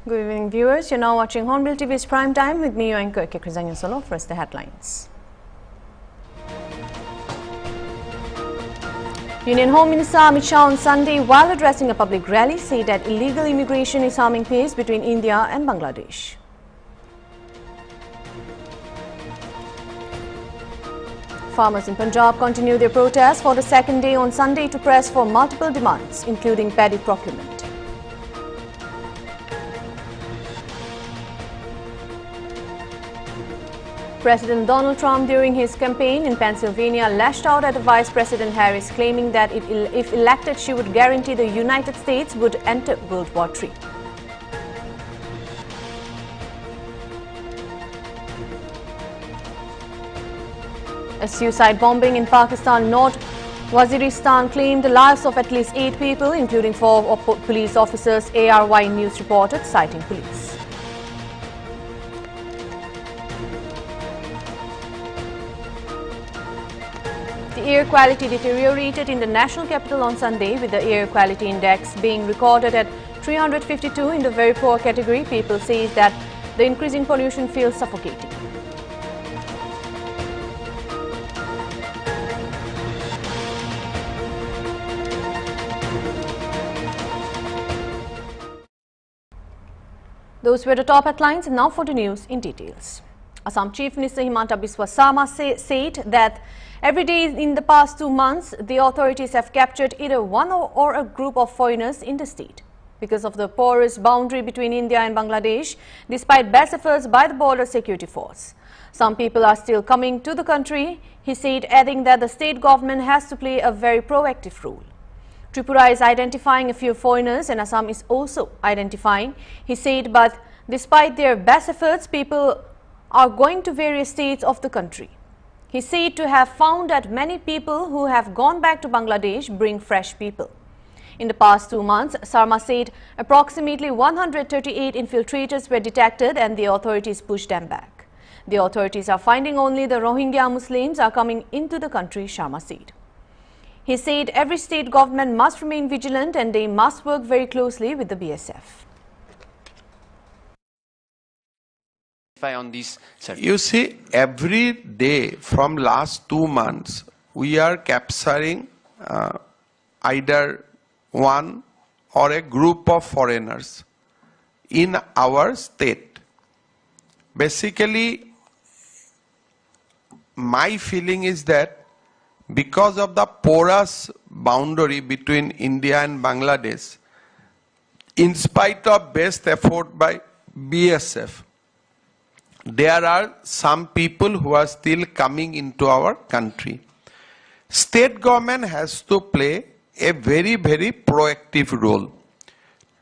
Good evening, viewers. You're now watching Hornbill TV's Prime Time with me, your anchor, Kekrizanya Solo. First, the headlines. Union Home Minister Amit Shah on Sunday, while addressing a public rally, said that illegal immigration is harming peace between India and Bangladesh. Farmers in Punjab continue their protests for the second day on Sunday to press for multiple demands, including paddy procurement. President Donald Trump, during his campaign in Pennsylvania, lashed out at Vice President Harris, claiming that if elected, she would guarantee the United States would enter World War III. A suicide bombing in Pakistan, North Waziristan, claimed the lives of at least 8 people, including 4 police officers, ARY News reported, citing police. The air quality deteriorated in the national capital on Sunday, with the air quality index being recorded at 352 in the very poor category. People say that the increasing pollution feels suffocating. Those were the top headlines, and now for the news in details. Assam Chief Minister Himanta Biswa Sarma said that every day in the past 2 months, the authorities have captured either one or a group of foreigners in the state. Because of the porous boundary between India and Bangladesh, despite best efforts by the Border Security Force, some people are still coming to the country, he said, adding that the state government has to play a very proactive role. Tripura is identifying a few foreigners and Assam is also identifying, he said, but despite their best efforts, people are going to various states of the country. He said to have found that many people who have gone back to Bangladesh bring fresh people. In the past 2 months, Sarma said approximately 138 infiltrators were detected and the authorities pushed them back. The authorities are finding only the Rohingya Muslims are coming into the country, Sharma said. He said every state government must remain vigilant and they must work very closely with the BSF. On this, you see, every day from last 2 months, we are capturing either one or a group of foreigners in our state. Basically, my feeling is that because of the porous boundary between India and Bangladesh, in spite of best effort by BSF, there are some people who are still coming into our country. State government has to play a very, very proactive role.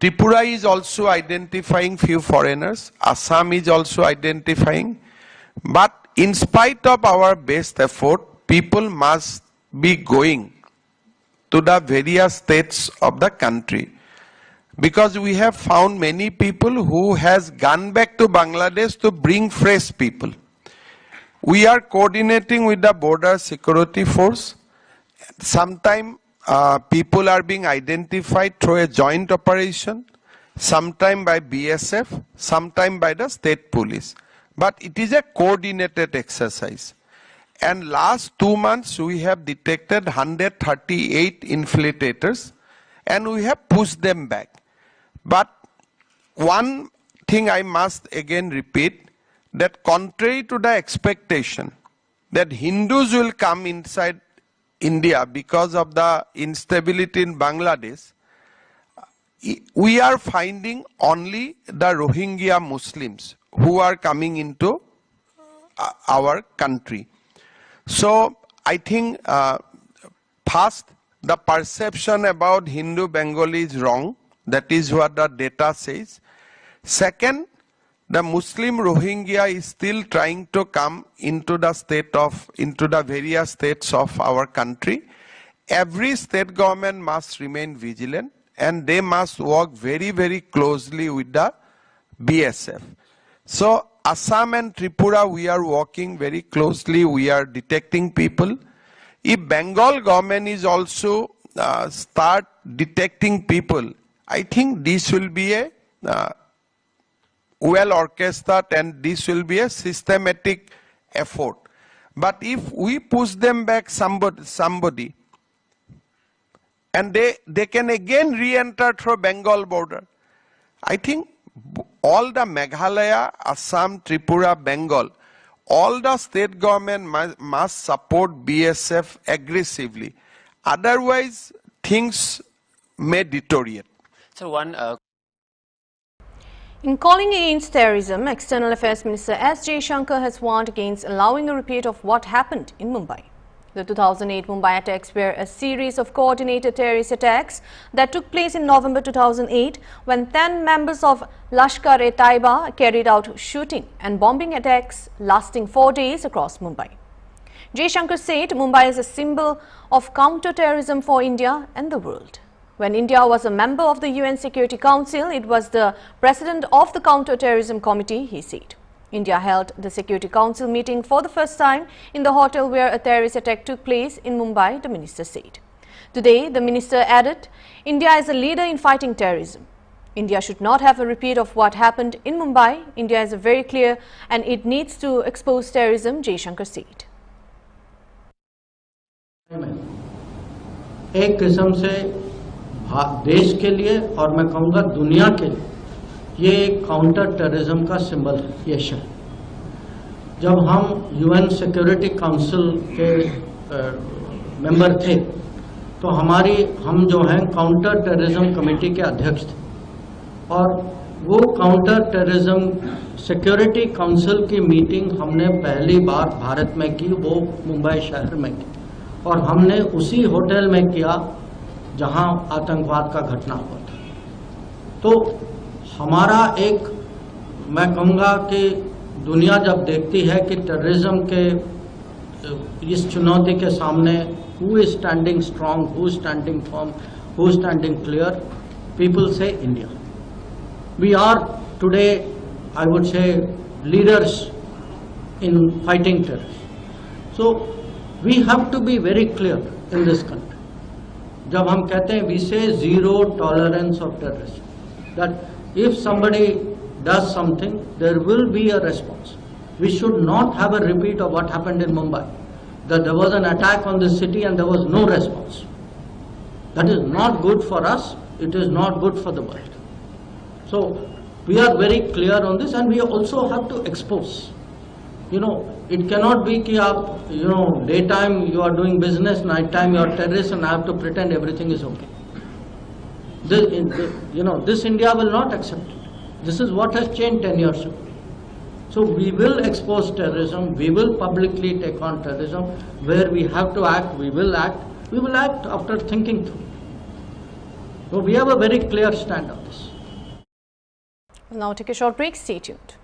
Tripura is also identifying few foreigners. Assam is also identifying. But in spite of our best effort, people must be going to the various states of the country. Because we have found many people who has gone back to Bangladesh to bring fresh people. We are coordinating with the Border Security Force. Sometimes people are being identified through a joint operation, sometimes by BSF, sometimes by the state police. But it is a coordinated exercise. And last 2 months we have detected 138 infiltrators and we have pushed them back. But one thing I must again repeat, that contrary to the expectation that Hindus will come inside India because of the instability in Bangladesh, we are finding only the Rohingya Muslims who are coming into our country. So I think first, the perception about Hindu Bengali is wrong. That is what the data says. Second, the Muslim Rohingya is still trying to come into the various states of our country. Every state government must remain vigilant and they must work very, very closely with the BSF. So Assam and Tripura, we are working very closely. We are detecting people. If Bengal government is also start detecting people, I think this will be a well orchestrated and this will be a systematic effort. But if we push them back somebody and they can again re-enter through Bengal border, I think all the Meghalaya, Assam, Tripura, Bengal, all the state government must support BSF aggressively. Otherwise, things may deteriorate. So one In calling against terrorism, External Affairs Minister S. Jaishankar has warned against allowing a repeat of what happened in Mumbai. The 2008 Mumbai attacks were a series of coordinated terrorist attacks that took place in November 2008 when 10 members of Lashkar-e-Taiba carried out shooting and bombing attacks lasting 4 days across Mumbai. Jaishankar said Mumbai is a symbol of counter-terrorism for India and the world. When India was a member of the UN Security Council, it was the president of the Counter-terrorism Committee, he said. India held the Security Council meeting for the first time in the hotel where a terrorist attack took place in Mumbai, the minister said. Today, the minister added, India is a leader in fighting terrorism. India should not have a repeat of what happened in Mumbai. India is very clear and it needs to expose terrorism, Jaishankar said. एक किस्म से देश के लिए और मैं कहूँगा दुनिया के लिए ये एक काउंटर टेररिज्म का सिंबल है ये शहर। जब हम यूएन सिक्योरिटी काउंसिल के मेंबर थे तो हम जो हैं काउंटर टेररिज्म कमेटी के अध्यक्ष थे और वो काउंटर टेररिज्म सिक्योरिटी काउंसिल की मीटिंग हमने पहली बार भारत में की, वो मुंबई शहर में की और हमने उसी होटल में किया जहां आतंकवाद का घटना हुआ था। तो हमारा एक मैं कहूँगा कि दुनिया जब देखती है कि टेररिज्म के इस चुनौती के सामने who is standing strong, who is standing firm, who is standing clear, people say India. We are today I would say leaders in fighting terrorism. So we have to be very clear in this country. जब हम कहते हैं we say zero tolerance of terrorism, that if somebody does something, there will be a response. We should not have a repeat of what happened in Mumbai, that there was an attack on the city and there was no response. That is not good for us, it is not good for the world. So we are very clear on this and we also have to expose. You know, it cannot be कि आप daytime you are doing business, nighttime you are terrorist and I have to pretend everything is okay. This India will not accept it. This is what has changed 10 years ago. So we will expose terrorism, we will publicly take on terrorism. Where we have to act, we will act. We will act after thinking through. So we have a very clear stand on this. We'll now take a short break. Stay tuned.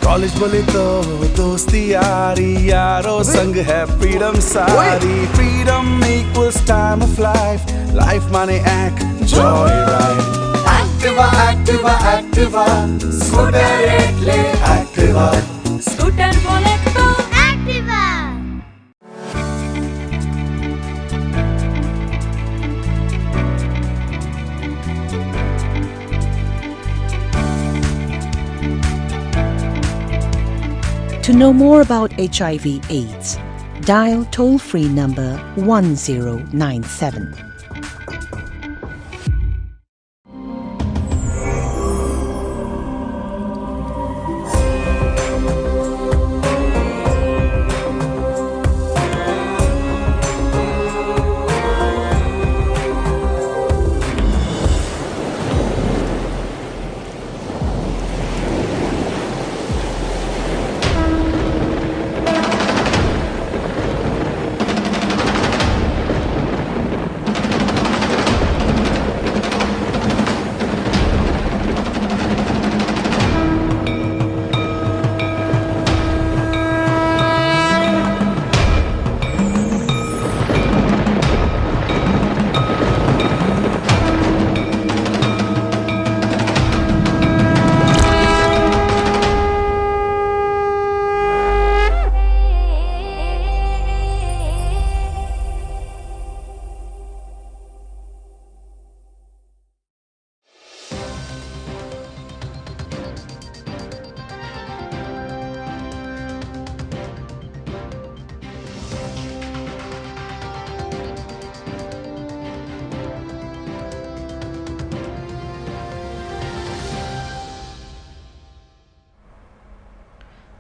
College बोले तो दोस्ती यारी, यारों संग है freedom सारी। Freedom equals time of life, life माने enjoy ride. Activa Activa Activa, scooter ले एक्टिवा, स्कूटर बोले तो Activa. To know more about HIV/AIDS, dial toll-free number 1097.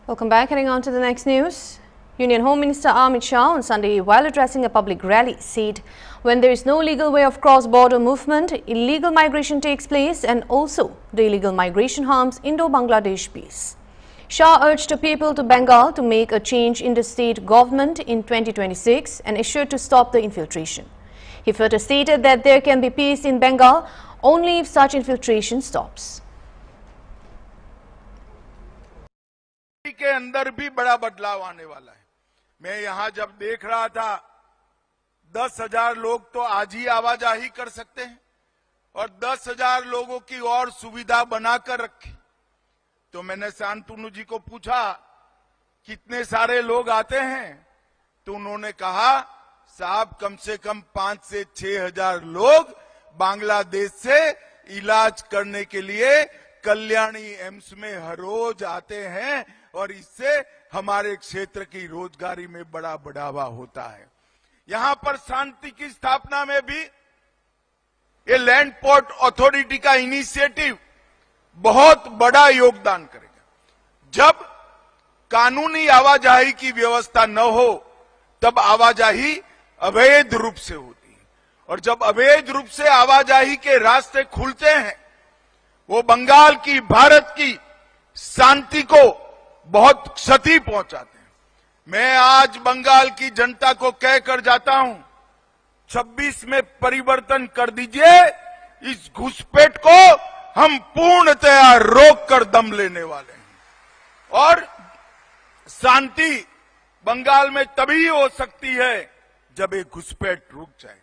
Welcome back. Heading on to the next news. Union Home Minister Amit Shah on Sunday, while addressing a public rally, said when there is no legal way of cross-border movement, illegal migration takes place and also the illegal migration harms Indo-Bangladesh peace. Shah urged the people to Bengal to make a change in the state government in 2026 and assured to stop the infiltration. He further stated that there can be peace in Bengal only if such infiltration stops. के अंदर भी बड़ा बदलाव आने वाला है। मैं यहां जब देख रहा था 10,000 लोग तो आज ही आवाजाही कर सकते हैं और 10,000 लोगों की और सुविधा बनाकर रखी। तो मैंने शांतनु जी को पूछा कितने सारे लोग आते हैं, तो उन्होंने कहा साहब कम से कम 5 से 6,000 लोग बांग्लादेश से इलाज करने के लिए कल्याणी एम्स में हर रोज आते हैं और इससे हमारे क्षेत्र की रोजगारी में बड़ा बढ़ावा होता है। यहां पर शांति की स्थापना में भी ये लैंड पोर्ट अथॉरिटी का इनिशिएटिव बहुत बड़ा योगदान करेगा। जब कानूनी आवाजाही की व्यवस्था न हो तब आवाजाही अवैध रूप से होती है और जब अवैध रूप से आवाजाही के रास्ते खुलते हैं वो बंगाल की, भारत की शांति को बहुत क्षति पहुंचाते हैं। मैं आज बंगाल की जनता को कहकर जाता हूं 26 में परिवर्तन कर दीजिए, इस घुसपैठ को हम पूर्णतया रोक कर दम लेने वाले हैं और शांति बंगाल में तभी हो सकती है जब ये घुसपैठ रुक जाए।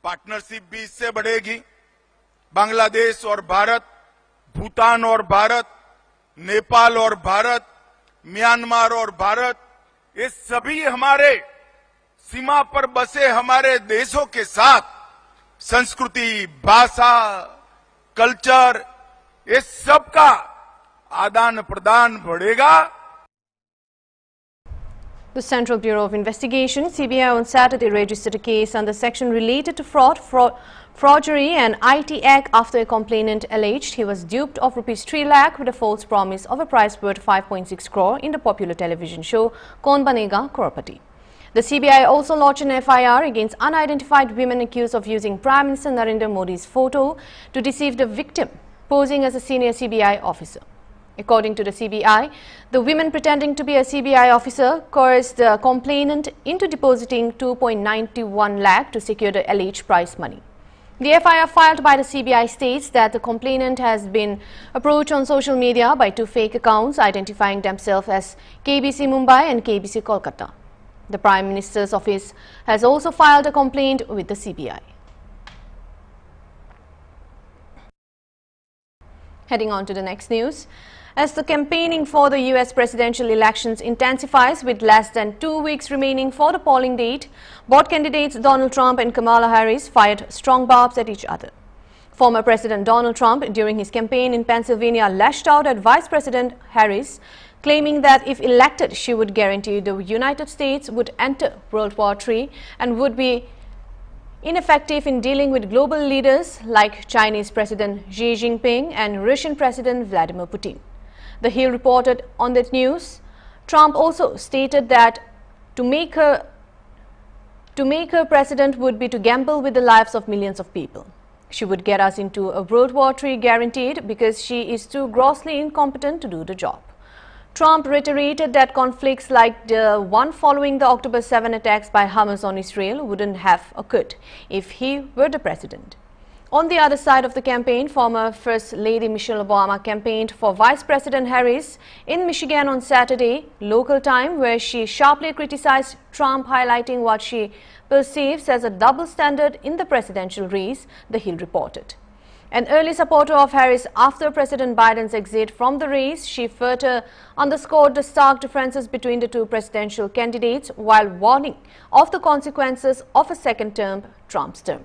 पार्टनरशिप भी इससे बढ़ेगी। बांग्लादेश और भारत, भूटान और भारत, नेपाल और भारत, म्यांमार और भारत, ये सभी हमारे सीमा पर बसे हमारे देशों के साथ संस्कृति, भाषा, कल्चर, ये सब का आदान प्रदान बढ़ेगा। The Central Bureau of Investigation, CBI, on Saturday registered a case under section related to fraud, forgery and IT Act after a complainant alleged he was duped of Rs 3 lakh with a false promise of a prize worth 5.6 crore in the popular television show Kaun Banega Crorepati. The CBI also lodged an FIR against unidentified women accused of using Prime Minister Narendra Modi's photo to deceive the victim, posing as a senior CBI officer. According to the CBI, the women pretending to be a CBI officer coerced the complainant into depositing 2.91 lakh to secure the alleged prize money. The FIR filed by the CBI states that the complainant has been approached on social media by 2 fake accounts identifying themselves as KBC Mumbai and KBC Kolkata. The Prime Minister's office has also filed a complaint with the CBI. Heading on to the next news. As the campaigning for the US presidential elections intensifies with less than 2 weeks remaining for the polling date, both candidates Donald Trump and Kamala Harris fired strong barbs at each other. Former President Donald Trump, during his campaign in Pennsylvania, lashed out at Vice President Harris, claiming that if elected, she would guarantee the United States would enter World War III and would be ineffective in dealing with global leaders like Chinese President Xi Jinping and Russian President Vladimir Putin. The Hill reported on that news. Trump also stated that to make her president would be to gamble with the lives of millions of people. She would get us into a World War III guaranteed because she is too grossly incompetent to do the job. Trump reiterated that conflicts like the one following the October 7 attacks by Hamas on Israel wouldn't have occurred if he were the president. On the other side of the campaign, former First Lady Michelle Obama campaigned for Vice President Harris in Michigan on Saturday, local time, where she sharply criticized Trump, highlighting what she perceives as a double standard in the presidential race, The Hill reported. An early supporter of Harris after President Biden's exit from the race, she further underscored the stark differences between the two presidential candidates while warning of the consequences of a second term, Trump's term.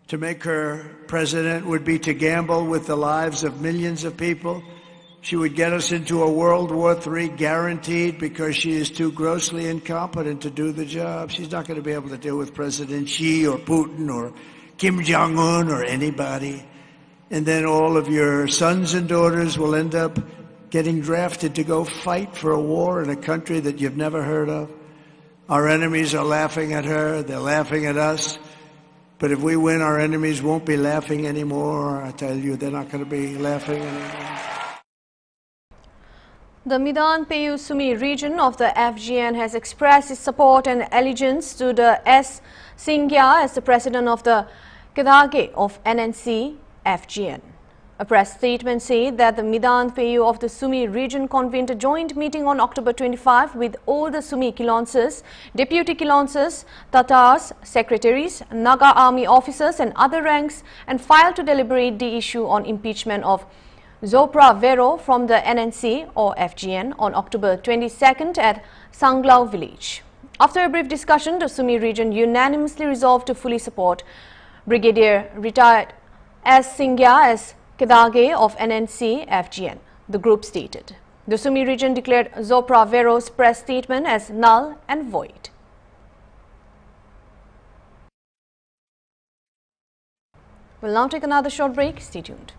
To make her president would be to gamble with the lives of millions of people. She would get us into a World War III guaranteed because she is too grossly incompetent to do the job. She's not going to be able to deal with President Xi or Putin or Kim Jong-un or anybody. and then all of your sons and daughters will end up getting drafted to go fight for a war in a country that you've never heard of. Our enemies are laughing at her, they're laughing at us. But if we win, our enemies won't be laughing anymore. I tell you, they're not going to be laughing anymore. The Medan-Peyu Sumi region of the FGN has expressed its support and allegiance to the S. Singya as the president of the Kedage of NNC FGN. A press statement said that the Medan-Peyu of the Sumi region convened a joint meeting on October 25 with all the Sumi Kilonsers, deputy Kilonsers, Tatars, secretaries, Naga army officers and other ranks, and filed to deliberate the issue on impeachment of Zopra Vero from the NNC or FGN on October 22nd at Sanglau village. After a brief discussion, the Sumi region unanimously resolved to fully support Brigadier retired S. Singya as Kedage of NNC FGN, the group stated. The Sumi region declared Zopra Vero's press statement as null and void. We'll now take another short break. Stay tuned.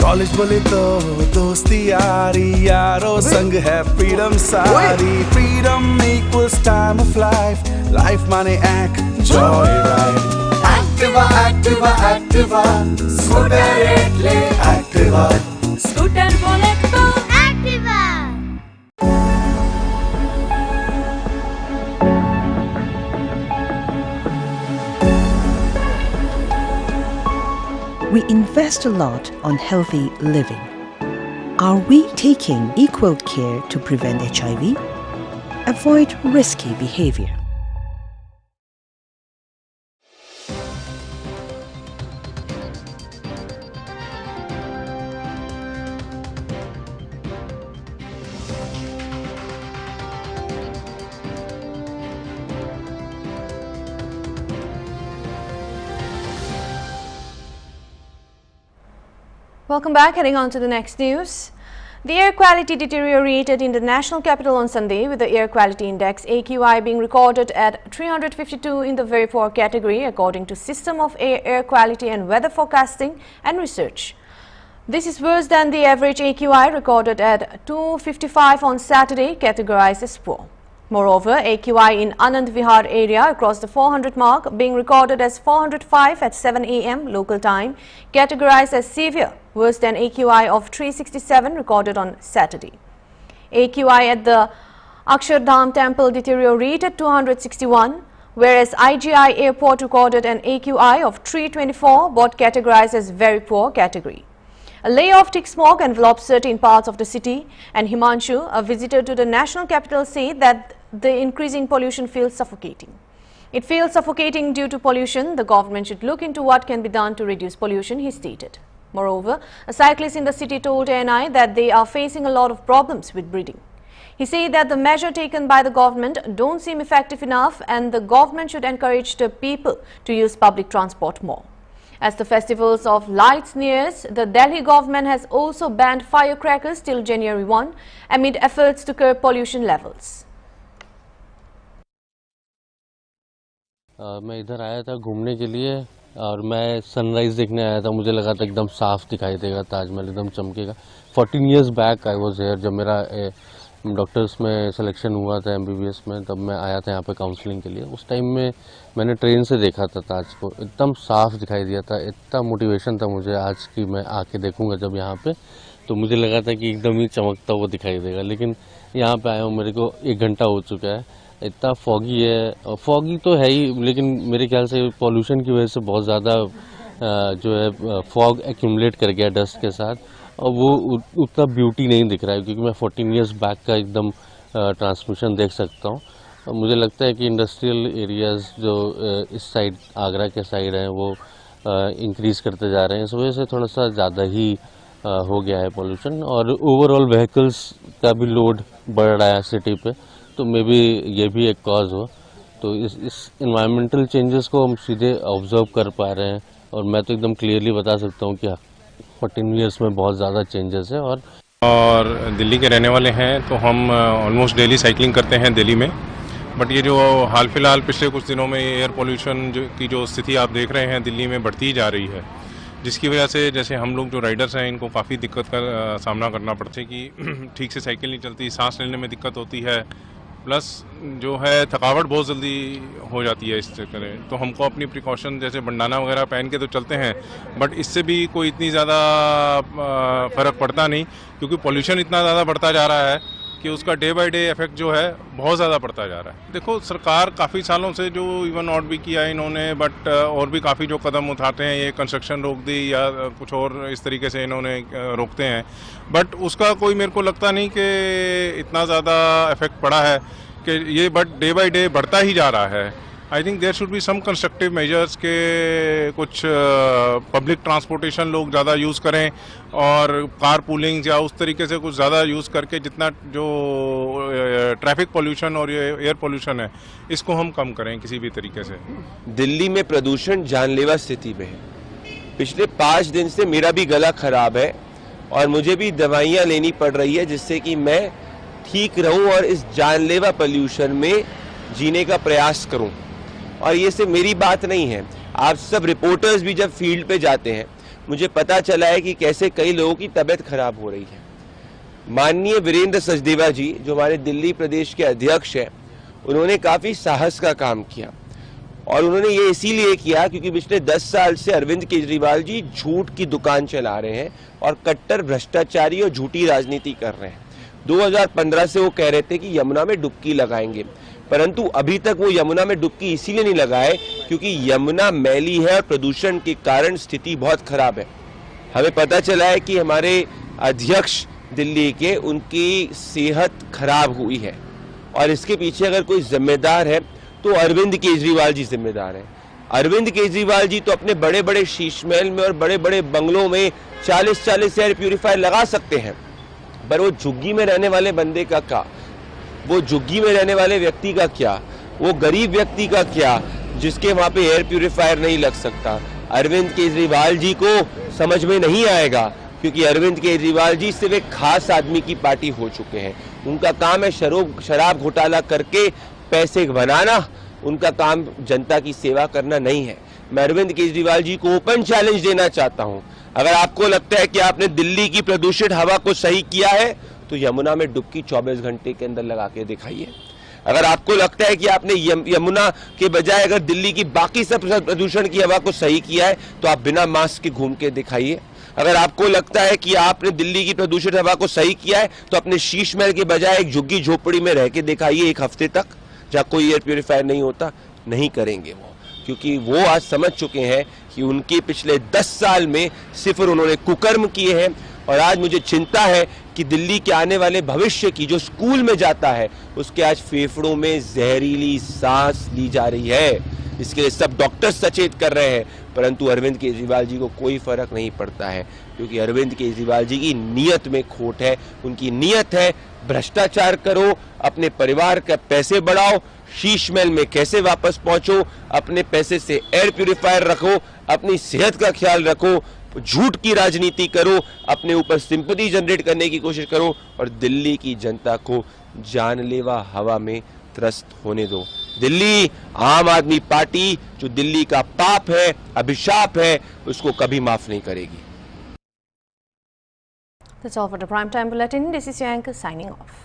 College बोले तो दोस्ती यारी यारों संग है freedom सारी freedom equals time of life माने joy ride Activa Activa Activa scooter Activa scooter बोले तो Activa. We invest a lot on healthy living. Are we taking equal care to prevent HIV? Avoid risky behavior. Welcome back. Heading on to the next news. The air quality deteriorated in the national capital on Sunday, with the air quality index AQI being recorded at 352 in the very poor category, according to System of Air Quality and Weather Forecasting and Research. This is worse than the average AQI recorded at 255 on Saturday, categorized as poor. Moreover, AQI in Anand Vihar area across the 400 mark being recorded as 405 at 7 a.m. local time, categorized as severe, worse than AQI of 367 recorded on Saturday. AQI at the Akshardham temple deteriorated 261, whereas IGI airport recorded an AQI of 324, both categorized as very poor category. A layer of thick smoke enveloped certain parts of the city, and Himanshu, a visitor to the national capital, said that the increasing pollution feels suffocating. It feels suffocating due to pollution. The government should look into what can be done to reduce pollution, he stated. Moreover, a cyclist in the city told ANI that they are facing a lot of problems with breathing. He said that the measure taken by the government don't seem effective enough, and the government should encourage the people to use public transport more. As the festivals of lights nears, the Delhi government has also banned firecrackers till January 1 amid efforts to curb pollution levels. मैं इधर आया था घूमने के लिए और मैं sunrise देखने आया था। मुझे लगा था एकदम साफ दिखाई देगा, ताजमहल एकदम चमकेगा। 14 years back I was here, जब मेरा डॉक्टर्स में सिलेक्शन हुआ था MBBS में, तब मैं आया था यहाँ पे काउंसलिंग के लिए। उस टाइम में मैंने ट्रेन से देखा था ताज को, एकदम साफ दिखाई दिया था। इतना मोटिवेशन था मुझे आज की मैं आके देखूँगा जब यहाँ पे, तो मुझे लगा था कि एकदम ही चमकता हुआ दिखाई देगा। लेकिन यहाँ पे आया हूँ, मेरे को 1 घंटा हो चुका है, इतना फॉगी है। फॉगी तो है ही, लेकिन मेरे ख्याल से पॉल्यूशन की वजह से बहुत ज़्यादा जो है फॉग एक्यूमुलेट कर गया डस्ट के साथ, और वो उतना ब्यूटी नहीं दिख रहा है, क्योंकि मैं 14 years बैक का एकदम ट्रांसमिशन देख सकता हूँ। और मुझे लगता है कि इंडस्ट्रियल एरियाज़ जो इस साइड आगरा के साइड हैं वो इंक्रीज़ करते जा रहे हैं, इस वजह से थोड़ा सा ज़्यादा ही हो गया है पोल्यूशन। और ओवरऑल व्हीकल्स का भी लोड बढ़ रहा है सिटी पे, तो मे बी ये भी एक कॉज हो। तो इस इन्वायरमेंटल चेंजेस को हम सीधे ऑब्जर्व कर पा रहे हैं और मैं तो एकदम क्लियरली बता सकता हूँ कि 14 ईयर्स में बहुत ज़्यादा चेंजेस है। और दिल्ली के रहने वाले हैं तो हम ऑलमोस्ट डेली साइकिलिंग करते हैं दिल्ली में। बट ये जो हाल फिलहाल पिछले कुछ दिनों में एयर पोल्यूशन की जो स्थिति आप देख रहे हैं दिल्ली में बढ़ती जा रही है, जिसकी वजह से जैसे हम लोग जो राइडर्स हैं इनको काफ़ी दिक्कत का सामना करना पड़ता है कि ठीक से साइकिल नहीं चलती, सांस लेने में दिक्कत होती है, प्लस जो है थकावट बहुत जल्दी हो जाती है इस चक्कर में। तो हमको अपनी प्रिकॉशन जैसे बंडाना वगैरह पहन के तो चलते हैं, बट इससे भी कोई इतनी ज़्यादा फ़र्क पड़ता नहीं, क्योंकि पोल्यूशन इतना ज़्यादा बढ़ता जा रहा है कि उसका डे बाय डे इफेक्ट जो है बहुत ज़्यादा पड़ता जा रहा है। देखो, सरकार काफ़ी सालों से जो इवन आउट भी किया है इन्होंने, बट और भी काफ़ी जो कदम उठाते हैं, ये कंस्ट्रक्शन रोक दी या कुछ और इस तरीके से इन्होंने रोकते हैं, बट उसका कोई मेरे को लगता नहीं कि इतना ज़्यादा इफेक्ट पड़ा है कि ये बट डे बाय डे बढ़ता ही जा रहा है। I think there should be some constructive measures के कुछ पब्लिक ट्रांसपोर्टेशन लोग ज़्यादा यूज़ करें और कार पूलिंग या उस तरीके से कुछ ज़्यादा यूज़ करके जितना जो ट्रैफिक पोल्यूशन और ये एयर पोल्यूशन है इसको हम कम करें किसी भी तरीके से। दिल्ली में प्रदूषण जानलेवा स्थिति में है। पिछले 5 दिन से मेरा भी गला खराब है और मुझे भी दवाइयाँ लेनी पड़ रही है जिससे कि मैं ठीक रहूँ और इस जानलेवा पोल्यूशन में जीने का प्रयास करूँ। और ये सिर्फ मेरी बात नहीं है, आप सब रिपोर्टर्स भी जब फील्ड पे जाते हैं मुझे पता चला है कि कैसे कई लोगों की तबीयत खराब हो रही है। माननीय वीरेंद्र सचदेवा जी जो हमारे दिल्ली प्रदेश के अध्यक्ष हैं, उन्होंने काफ़ी साहस का काम किया और उन्होंने ये इसीलिए किया क्योंकि पिछले 10 साल से अरविंद केजरीवाल जी झूठ की दुकान चला रहे हैं और कट्टर भ्रष्टाचारी और झूठी राजनीति कर रहे हैं। 2015 से वो कह रहे थे कि यमुना में डुबकी लगाएंगे, परंतु अभी तक वो यमुना में डुबकी इसीलिए नहीं लगाए क्योंकि यमुना मैली है और प्रदूषण के कारण स्थिति बहुत खराब है। हमें पता चला है कि हमारे अध्यक्ष दिल्ली के उनकी सेहत खराब हुई है और इसके पीछे अगर कोई जिम्मेदार है तो अरविंद केजरीवाल जी जिम्मेदार है। अरविंद केजरीवाल जी तो अपने बड़े बड़े शीश महल में और बड़े बड़े बंगलों में 40-40 एयर प्यूरिफायर लगा सकते हैं, पर वो झुग्गी में रहने वाले बंदे का क्या, वो झुग्गी में रहने वाले व्यक्ति का क्या, वो गरीब व्यक्ति का क्या जिसके वहां पे एयर प्यूरिफायर नहीं लग सकता। अरविंद केजरीवाल जी को समझ में नहीं आएगा क्योंकि अरविंद केजरीवाल जी सिर्फ एक खास आदमी की पार्टी हो चुके हैं। उनका काम है शराब घोटाला करके पैसे बनाना, उनका काम जनता की सेवा करना नहीं है। मैं अरविंद केजरीवाल जी को ओपन चैलेंज देना चाहता हूं, अगर आपको लगता है कि आपने दिल्ली की प्रदूषित हवा को सही किया है तो यमुना में डुबकी 24 घंटे के अंदर लगा के दिखाइए। अगर आपको लगता है कि आपने यमुना के बजाय अगर दिल्ली की बाकी सब प्रदूषण की हवा को सही किया है तो आप बिना मास्क के घूम के दिखाइए। अगर आपको लगता है कि आपने दिल्ली की प्रदूषित हवा को सही किया है तो अपने शीश महल के बजाय एक झुग्गी झोपड़ी में रह के दिखाइए 1 हफ्ते तक, जहाँ कोई एयर प्यूरिफायर नहीं होता। नहीं करेंगे वो, क्योंकि वो आज समझ चुके हैं कि उनके पिछले 10 साल में सिर्फ उन्होंने कुकर्म किए हैं। और आज मुझे चिंता है कि दिल्ली के आने वाले भविष्य की जो स्कूल में जाता है उसके आज फेफड़ों में जहरीली सांस ली जा रही है। इसके लिए सब डॉक्टर सचेत कर रहे हैं, परंतु अरविंद केजरीवाल जी को कोई फर्क नहीं पड़ता है क्योंकि अरविंद केजरीवाल जी की नीयत में खोट है। उनकी नीयत है भ्रष्टाचार करो, अपने परिवार का पैसे बढ़ाओ, शीश महल में कैसे वापस पहुंचो, अपने पैसे से एयर प्यूरिफायर रखो, अपनी सेहत का ख्याल रखो, झूठ की राजनीति करो, अपने ऊपर सिंपैथी जनरेट करने की कोशिश करो और दिल्ली की जनता को जानलेवा हवा में त्रस्त होने दो। दिल्ली आम आदमी पार्टी जो दिल्ली का पाप है, अभिशाप है, उसको कभी माफ नहीं करेगी। That's all for the Prime Time Bulletin. This is your anchor signing off.